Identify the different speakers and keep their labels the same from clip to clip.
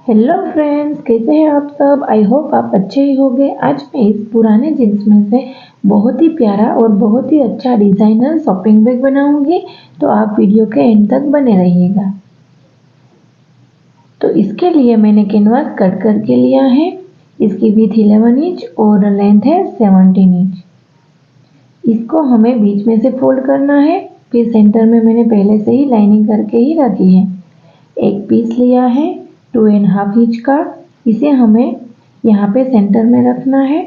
Speaker 1: Hello friends, कैसे हैं आप सब। आई होप आप अच्छे ही होंगे। आज मैं इस पुराने जींस में से बहुत ही प्यारा और बहुत ही अच्छा डिजाइनर शॉपिंग बैग बनाऊंगी, तो आप वीडियो के एंड तक बने रहिएगा। तो इसके लिए मैंने कैनवास कट करके लिया है। इसकी विड्थ 11 इंच और लेंथ है 17 इंच। इसको हमें बीच में से फोल्ड करना है। फिर सेंटर में मैंने पहले से ही लाइनिंग करके ही रखी है। एक पीस लिया है 2.5 इंच का, इसे हमें यहाँ पे सेंटर में रखना है।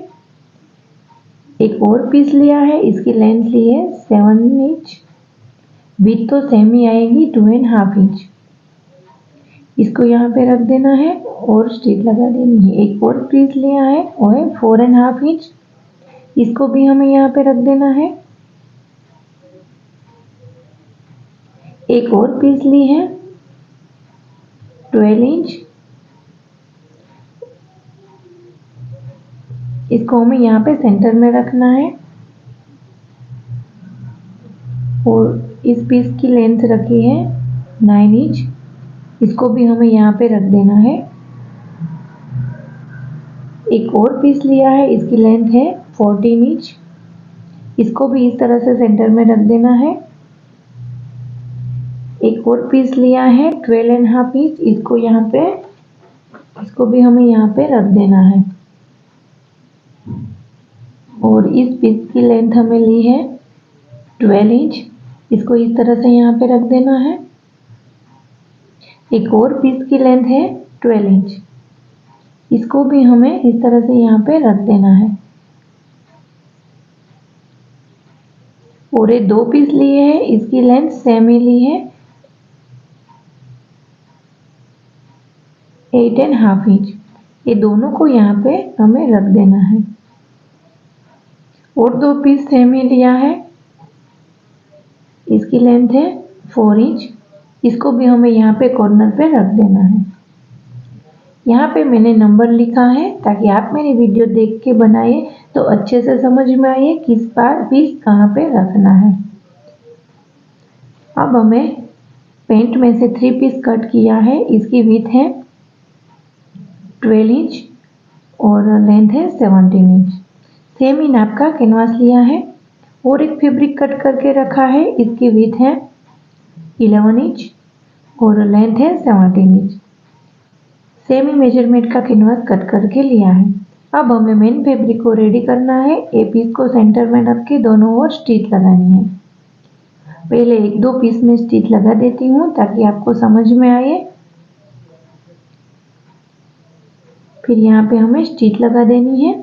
Speaker 1: एक और पीस लिया है, इसकी लेंथ ली है 7 इंच, विड्थ तो सेम ही आएगी 2.5 इंच। इसको यहाँ पे रख देना है और स्टिच लगा देनी है। एक और पीस लिया है, वो है 4.5 इंच, इसको भी हमें यहाँ पे रख देना है। एक और पीस ली है 12 इंच, इसको हमें यहाँ पे सेंटर में रखना है। और इस पीस की लेंथ रखी है 9 इंच, इसको भी हमें यहाँ पे रख देना है। एक और पीस लिया है, इसकी लेंथ है 14 इंच, इसको भी इस तरह से सेंटर में रख देना है। एक और पीस लिया है 12.5 इंच, इसको भी हमें यहाँ पे रख देना है। और इस पीस की लेंथ हमें ली है 12 इंच, इसको इस तरह से यहाँ पे रख देना है। एक और पीस की लेंथ है 12 इंच, इसको भी हमें इस तरह से यहाँ पे रख देना है। और ये 2 पीस लिए हैं, इसकी लेंथ सेम ही ली है 8.5 इंच। ये दोनों को यहाँ पे हमें रख देना है। और 2 पीस सेम ही लिया है, इसकी लेंथ है 4 इंच, इसको भी हमें यहाँ पे कॉर्नर पे रख देना है। यहाँ पे मैंने नंबर लिखा है ताकि आप मेरी वीडियो देख के बनाए तो अच्छे से समझ में आए किस बार पीस कहाँ पे रखना है। अब हमें पेंट में से 3 पीस कट किया है, इसकी विड्थ है 12 इंच और लेंथ है 17 इंच। सेम ही नाप का कैनवास लिया है और एक फैब्रिक कट करके रखा है, इसकी विड्थ है 11 इंच और लेंथ है 17 इंच। सेम ही मेजरमेंट का कैनवास कट करके लिया है। अब हमें मेन फैब्रिक को रेडी करना है। ए पीस को सेंटर में रख के दोनों ओर स्टिच लगानी है। पहले 1-2 पीस में स्टिच लगा देती हूँ ताकि आपको समझ में आए। फिर यहाँ पे हमें स्टिच लगा देनी है।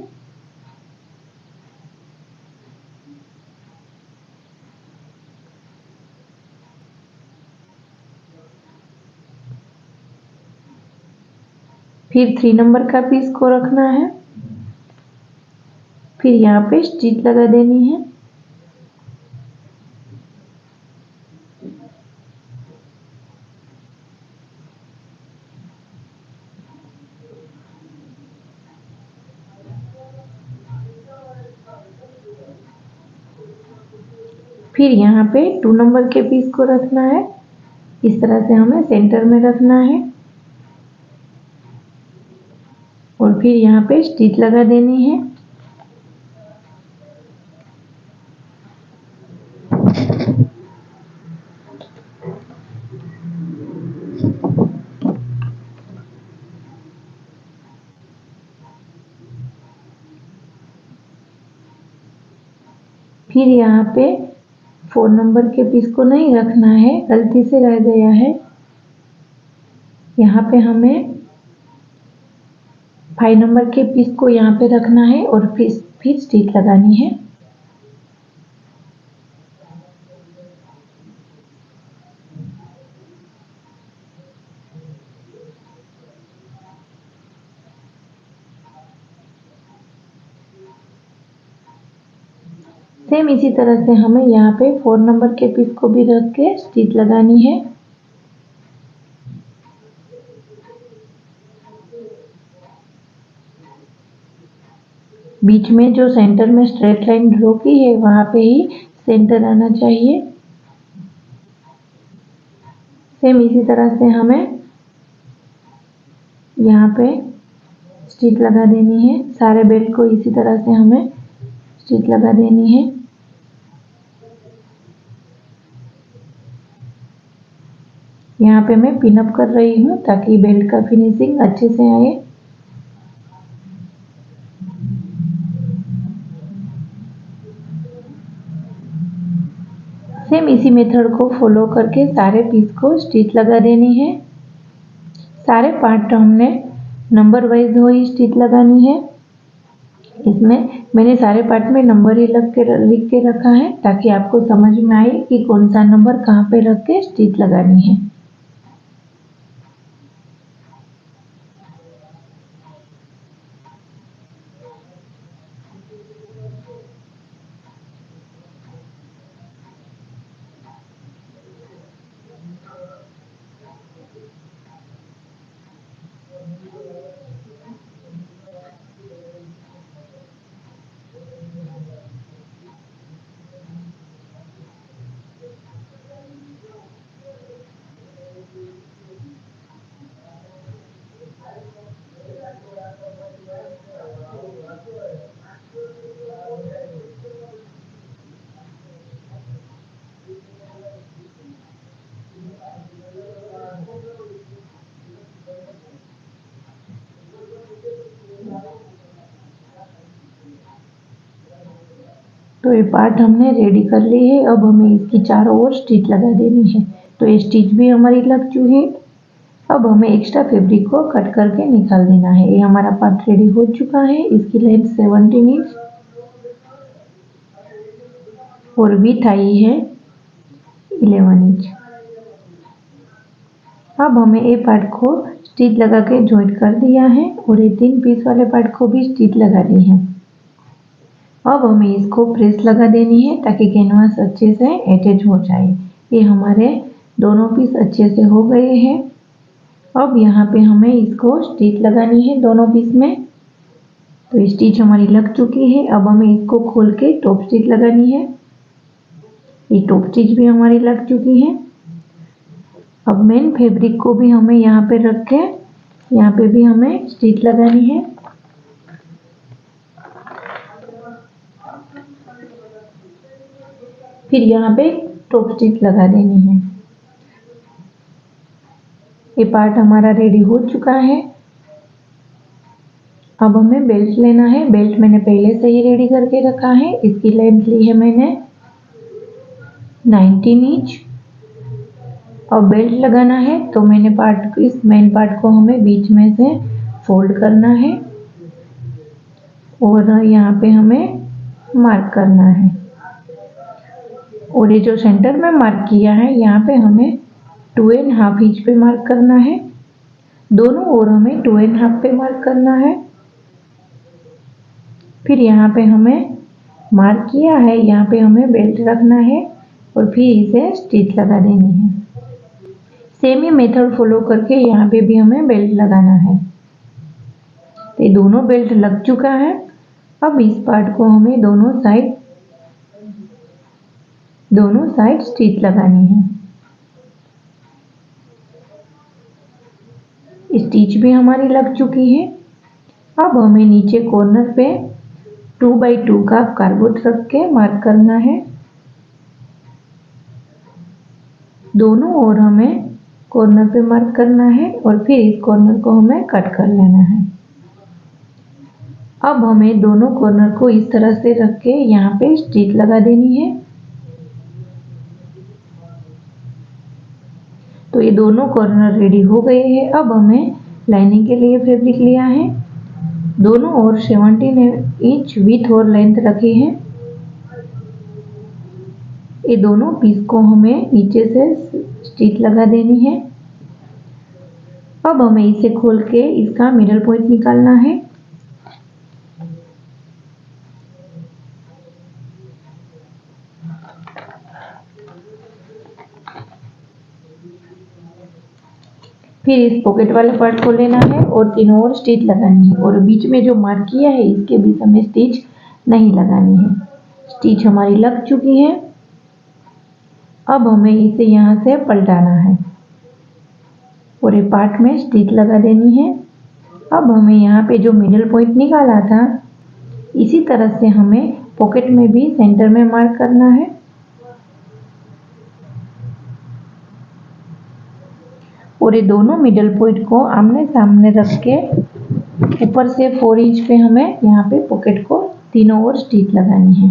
Speaker 1: फिर 3 नंबर का पीस को रखना है, फिर यहाँ पे स्टिच लगा देनी है। फिर यहाँ पे 2 नंबर के पीस को रखना है, इस तरह से हमें सेंटर में रखना है और फिर यहाँ पे स्टिच लगा देनी है। फिर यहाँ पे 4 नंबर के पीस को नहीं रखना है, गलती से रह गया है। यहाँ पे हमें 5 नंबर के पीस को यहाँ पे रखना है और फिर स्टिच लगानी है। सेम इसी तरह से हमें यहाँ पे 4 नंबर के पीस को भी रख के स्टिच लगानी है। बीच में जो सेंटर में स्ट्रेट लाइन ड्रॉ की है वहाँ पे ही सेंटर आना चाहिए। सेम इसी तरह से हमें यहाँ पे स्टिच लगा देनी है। सारे बेल्ट को इसी तरह से हमें स्टिच लगा देनी है। यहाँ पे मैं पिन अप कर रही हूँ ताकि बेल्ट का फिनिशिंग अच्छे से आए। सेम इसी मेथड को फॉलो करके सारे पीस को स्टिच लगा देनी है। सारे पार्ट हमने नंबर वाइज ही स्टिच लगानी है। इसमें मैंने सारे पार्ट में नंबर ही लिख के रखा है ताकि आपको समझ में आए कि कौन सा नंबर कहाँ पे रख के स्टिच लगानी है। तो ये पार्ट हमने रेडी कर ली है। अब हमें इसकी चारों ओर स्टिच लगा देनी है। तो ये स्टिच भी हमारी लग चुकी है। अब हमें एक्स्ट्रा फैब्रिक को कट करके निकाल देना है। ये हमारा पार्ट रेडी हो चुका है। इसकी लेंथ 17 इंच और विड्थ आई है 11 इंच। अब हमें ये पार्ट को स्टिच लगा के जॉइंट कर दिया है और ये 3 पीस वाले पार्ट को भी स्टिच लगा दी है। अब हमें इसको प्रेस लगा देनी है ताकि कैनवास अच्छे से अटैच हो जाए। ये हमारे दोनों पीस अच्छे से हो गए हैं। अब यहाँ पे हमें इसको स्टिच लगानी है दोनों पीस में। तो स्टिच हमारी लग चुकी है। अब हमें इसको खोल के टॉप स्टिच लगानी है। ये टॉप स्टिच भी हमारी लग चुकी है। अब मेन फैब्रिक को भी हमें यहाँ पे रख के यहाँ पे भी हमें स्टिच लगानी है। फिर यहाँ पे टॉप स्टिच लगा देनी है। ये पार्ट हमारा रेडी हो चुका है। अब हमें बेल्ट लेना है। बेल्ट मैंने पहले से ही रेडी करके रखा है। इसकी लेंथ ली है मैंने 19 इंच। अब बेल्ट लगाना है तो मैंने इस मेन पार्ट को हमें बीच में से फोल्ड करना है और यहाँ पे हमें मार्क करना है। और ये जो सेंटर में मार्क किया है यहाँ पे हमें 2.5 इंच पे मार्क करना है। दोनों ओर हमें 2.5 पे मार्क करना है। फिर यहाँ पे हमें मार्क किया है, यहाँ पे हमें बेल्ट रखना है और फिर इसे स्टिच लगा देनी है। सेम ही मेथड फॉलो करके यहाँ पे भी हमें बेल्ट लगाना है। तो ये दोनों बेल्ट लग चुका है। अब इस पार्ट को हमें दोनों साइड स्टिच लगानी है। स्टिच भी हमारी लग चुकी है। अब हमें नीचे कॉर्नर पे 2x2 का कार्डबोर्ड रख के मार्क करना है। दोनों ओर हमें कॉर्नर पे मार्क करना है और फिर इस कॉर्नर को हमें कट कर लेना है। अब हमें दोनों कॉर्नर को इस तरह से रख के यहाँ पे स्टिच लगा देनी है। तो ये दोनों कॉर्नर रेडी हो गए हैं। अब हमें लाइनिंग के लिए फैब्रिक लिया है। दोनों ओर 17 इंच विड्थ और लेंथ रखी है। ये दोनों पीस को हमें नीचे से स्टिच लगा देनी है। अब हमें इसे खोल के इसका मिडल पॉइंट निकालना है। फिर इस पॉकेट वाले पार्ट को लेना है और तीनों ओर स्टिच लगानी है और बीच में जो मार्क किया है इसके बीच हमें स्टिच नहीं लगानी है। स्टिच हमारी लग चुकी है। अब हमें इसे यहाँ से पलटाना है और ये पार्ट में स्टिच लगा देनी है। अब हमें यहाँ पे जो मिडल पॉइंट निकाला था इसी तरह से हमें पॉकेट में भी सेंटर में मार्क करना है। और ये दोनों मिडल पॉइंट को आमने सामने रख के ऊपर से 4 इंच पे हमें यहाँ पे पॉकेट को तीनों ओर स्टिच लगानी है।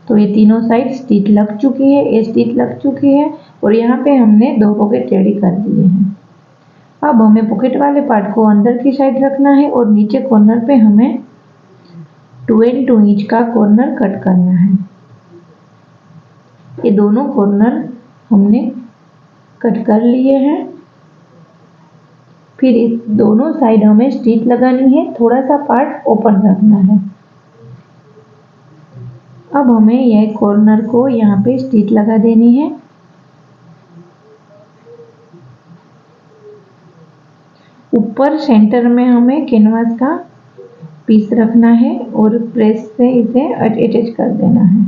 Speaker 1: तो ये तीनों साइड स्टिच लग चुकी है, ये स्टिच लग चुकी है और यहाँ पे हमने 2 पॉकेट रेडी कर दिए हैं। अब हमें पॉकेट वाले पार्ट को अंदर की साइड रखना है और नीचे कॉर्नर पे हमें 2 and 2 इंच का कॉर्नर कट करना है। ये दोनों कॉर्नर हमने कट कर लिए हैं। फिर इस दोनों साइड हमें स्टिच लगानी है, थोड़ा सा पार्ट ओपन रखना है। अब हमें यह कॉर्नर को यहाँ पे स्टिच लगा देनी है। ऊपर सेंटर में हमें कैनवास का पीस रखना है और प्रेस से इसे अटैच कर देना है।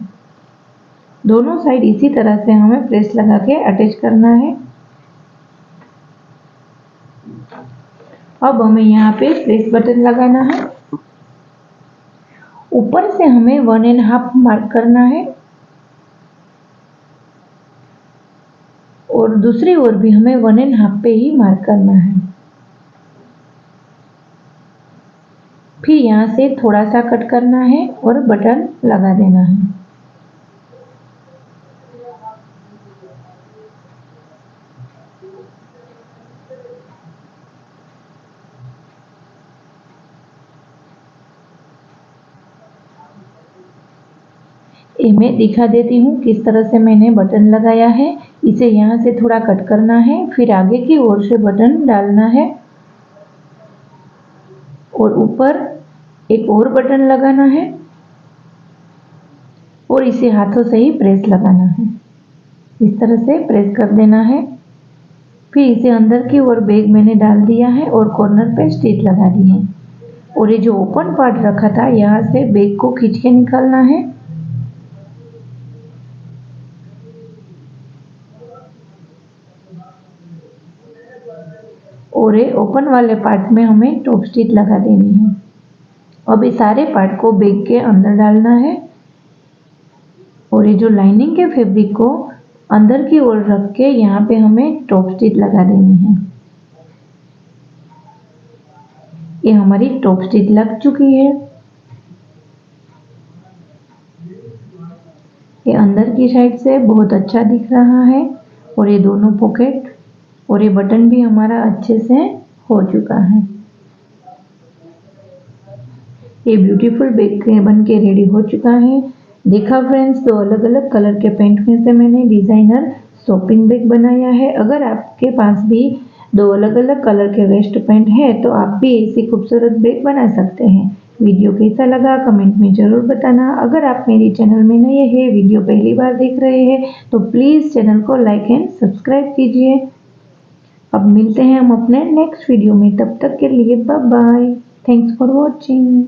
Speaker 1: दोनों साइड इसी तरह से हमें प्रेस लगा के अटैच करना है। अब हमें यहाँ पे प्रेस बटन लगाना है। ऊपर से हमें 1.5 मार्क करना है और दूसरी ओर भी हमें 1.5 पे ही मार्क करना है। फिर यहाँ से थोड़ा सा कट करना है और बटन लगा देना है। ये मैं दिखा देती हूँ किस तरह से मैंने बटन लगाया है। इसे यहाँ से थोड़ा कट करना है, फिर आगे की ओर से बटन डालना है और ऊपर एक और बटन लगाना है और इसे हाथों से ही प्रेस लगाना है। इस तरह से प्रेस कर देना है। फिर इसे अंदर की ओर बैग मैंने डाल दिया है और कॉर्नर पे स्टिच लगा दी है। और ये जो ओपन पार्ट रखा था यहाँ से बैग को खींच के निकालना है। और ये ओपन वाले पार्ट में हमें टॉप स्टिच लगा देनी है। अब ये सारे पार्ट को बैग के अंदर डालना है और ये जो लाइनिंग के फैब्रिक को अंदर की ओर रख के यहाँ पे हमें टॉप स्टिच लगा देनी है। ये हमारी टॉप स्टिच लग चुकी है। ये अंदर की साइड से बहुत अच्छा दिख रहा है और ये दोनों पॉकेट और ये बटन भी हमारा अच्छे से हो चुका है। ये ब्यूटीफुल बैग बन के रेडी हो चुका है। देखा फ्रेंड्स, 2 अलग अलग कलर के पेंट में से मैंने डिजाइनर शॉपिंग बैग बनाया है। अगर आपके पास भी 2 अलग अलग कलर के वेस्ट पेंट है तो आप भी ऐसी खूबसूरत बैग बना सकते हैं। वीडियो कैसा लगा कमेंट में ज़रूर बताना। अगर आप मेरी चैनल में नए हैं, वीडियो पहली बार देख रहे हैं तो प्लीज़ चैनल को लाइक एंड सब्सक्राइब कीजिए। अब मिलते हैं हम अपने नेक्स्ट वीडियो में, तब तक के लिए bye bye. Thanks for watching.